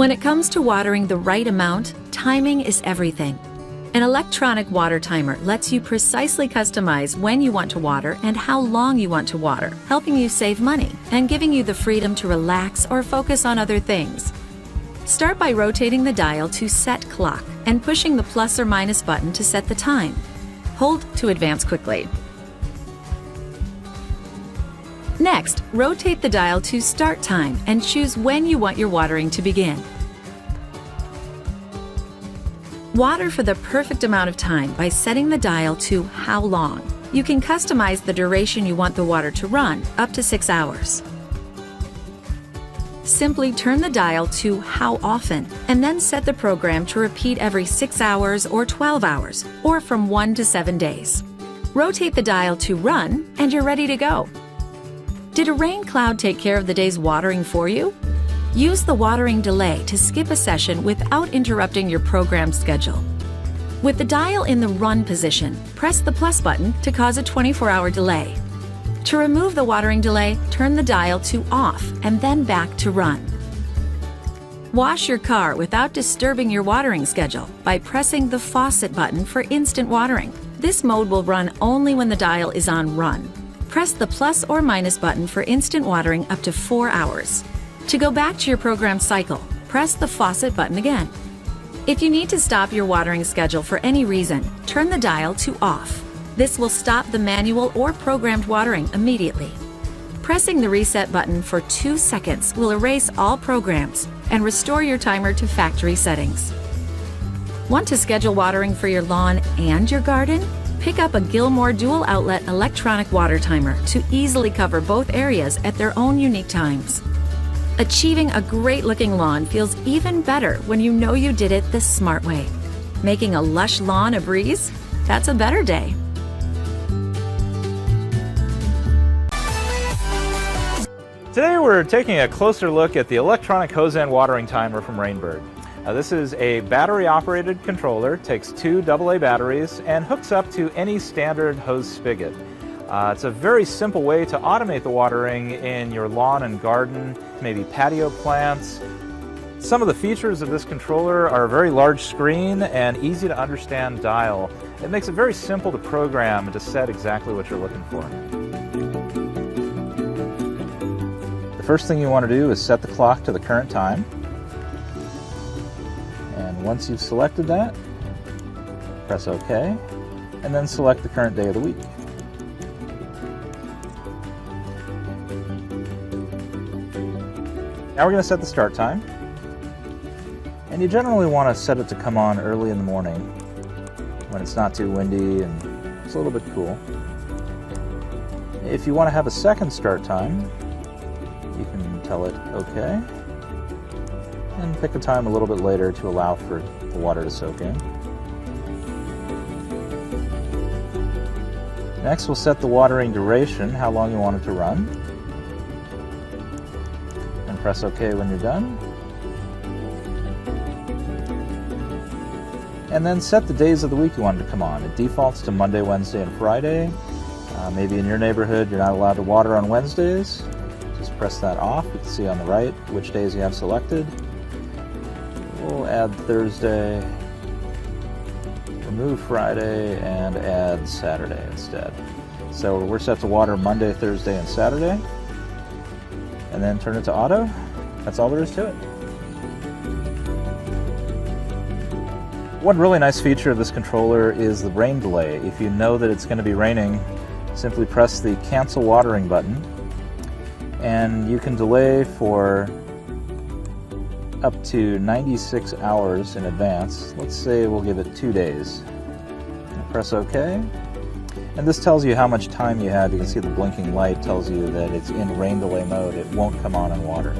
When it comes to watering the right amount, timing is everything. An electronic water timer lets you precisely customize when you want to water and how long you want to water, helping you save money and giving you the freedom to relax or focus on other things. Start by rotating the dial to Set Clock and pushing the plus or minus button to set the time. Hold to advance quickly. Next, rotate the dial to Start Time and choose when you want your watering to begin. Water for the perfect amount of time by setting the dial to How Long. You can customize the duration you want the water to run, up to 6 hours. Simply turn the dial to How Often and then set the program to repeat every 6 hours or 12 hours, or from 1 to 7 days. Rotate the dial to Run and you're ready to go. Did a rain cloud take care of the day's watering for you? Use the watering delay to skip a session without interrupting your programmed schedule. With the dial in the Run position, press the plus button to cause a 24-hour delay. To remove the watering delay, turn the dial to Off and then back to Run. Wash your car without disturbing your watering schedule by pressing the Faucet button for instant watering. This mode will run only when the dial is on Run. Press the plus or minus button for instant watering up to 4 hours. To go back to your programmed cycle, press the Faucet button again. If you need to stop your watering schedule for any reason, turn the dial to Off. This will stop the manual or programmed watering immediately. Pressing the Reset button for 2 seconds will erase all programs and restore your timer to factory settings. Want to schedule watering for your lawn and your garden? Pick up a Gilmore dual outlet electronic water timer to easily cover both areas at their own unique times. Achieving a great looking lawn feels even better when you know you did it the smart way. Making a lush lawn a breeze? That's a better day. Today we're taking a closer look at the electronic hose end watering timer from Rainbird. This is a battery-operated controller, takes 2 AA batteries, and hooks up to any standard hose spigot. It's a very simple way to automate the watering in your lawn and garden, maybe patio plants. Some of the features of this controller are a very large screen and easy to understand dial. It makes it very simple to program and to set exactly what you're looking for. The first thing you want to do is set the clock to the current time. And once you've selected that, press OK, and then select the current day of the week. Now we're going to set the start time. And you generally want to set it to come on early in the morning when it's not too windy and it's a little bit cool. If you want to have a second start time, you can tell it OK. And pick a time a little bit later to allow for the water to soak in. Next, we'll set the watering duration, how long you want it to run. And press OK when you're done. And then set the days of the week you want it to come on. It defaults to Monday, Wednesday, and Friday. Maybe in your neighborhood you're not allowed to water on Wednesdays. Just press that off. You can see on the right which days you have selected. We'll add Thursday, remove Friday, and add Saturday instead. So we're set to water Monday, Thursday, and Saturday. And then turn it to auto. That's all there is to it. One really nice feature of this controller is the rain delay. If you know that it's going to be raining, simply press the Cancel Watering button, and you can delay for up to 96 hours in advance. Let's say we'll give it 2 days. Press OK. And this tells you how much time you have. You can see the blinking light tells you that it's in rain delay mode. It won't come on in water.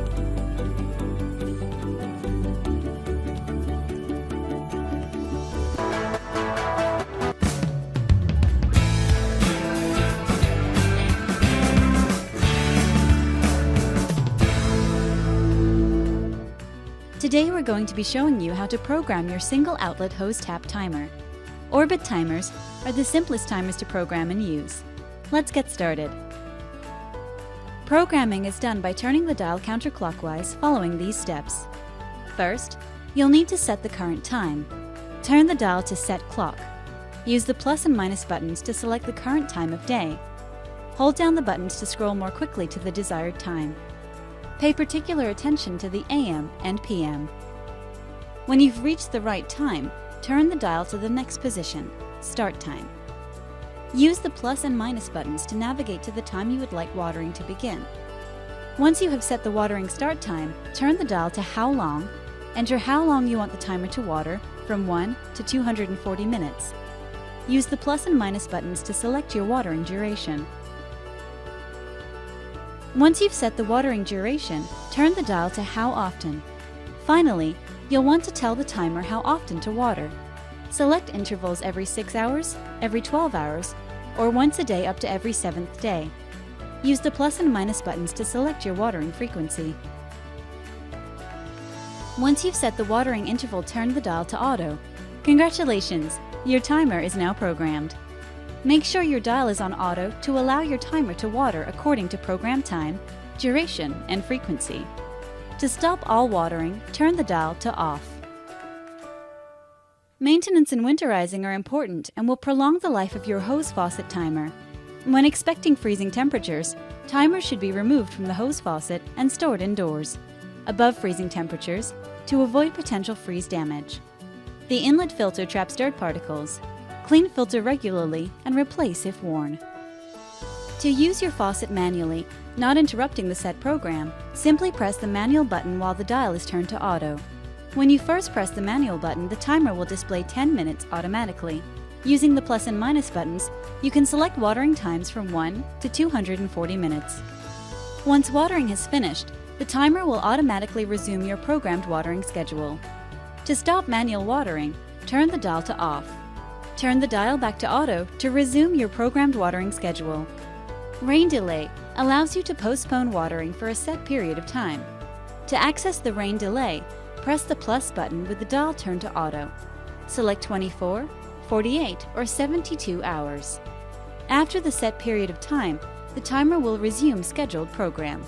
Today we're going to be showing you how to program your single outlet hose tap timer. Orbit timers are the simplest timers to program and use. Let's get started. Programming is done by turning the dial counterclockwise following these steps. First, you'll need to set the current time. Turn the dial to Set Clock. Use the plus and minus buttons to select the current time of day. Hold down the buttons to scroll more quickly to the desired time. Pay particular attention to the AM and PM. When you've reached the right time, turn the dial to the next position, Start Time. Use the plus and minus buttons to navigate to the time you would like watering to begin. Once you have set the watering start time, turn the dial to How Long, enter how long you want the timer to water, from 1 to 240 minutes. Use the plus and minus buttons to select your watering duration. Once you've set the watering duration, turn the dial to How Often. Finally, you'll want to tell the timer how often to water. Select intervals every 6 hours, every 12 hours, or once a day up to every 7th day. Use the plus and minus buttons to select your watering frequency. Once you've set the watering interval, turn the dial to Auto. Congratulations! Your timer is now programmed. Make sure your dial is on auto to allow your timer to water according to program time, duration, and frequency. To stop all watering, turn the dial to Off. Maintenance and winterizing are important and will prolong the life of your hose faucet timer. When expecting freezing temperatures, timers should be removed from the hose faucet and stored indoors, above freezing temperatures, to avoid potential freeze damage. The inlet filter traps dirt particles. Clean filter regularly and replace if worn. To use your faucet manually, not interrupting the set program, simply press the manual button while the dial is turned to auto. When you first press the manual button, the timer will display 10 minutes automatically. Using the plus and minus buttons, you can select watering times from 1 to 240 minutes. Once watering has finished, the timer will automatically resume your programmed watering schedule. To stop manual watering, turn the dial to Off. Turn the dial back to auto to resume your programmed watering schedule. Rain delay allows you to postpone watering for a set period of time. To access the rain delay, press the plus button with the dial turned to auto. Select 24, 48, or 72 hours. After the set period of time, the timer will resume scheduled program.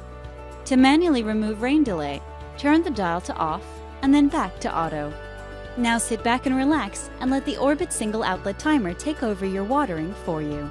To manually remove rain delay, turn the dial to Off and then back to auto. Now sit back and relax and let the Orbit single outlet timer take over your watering for you.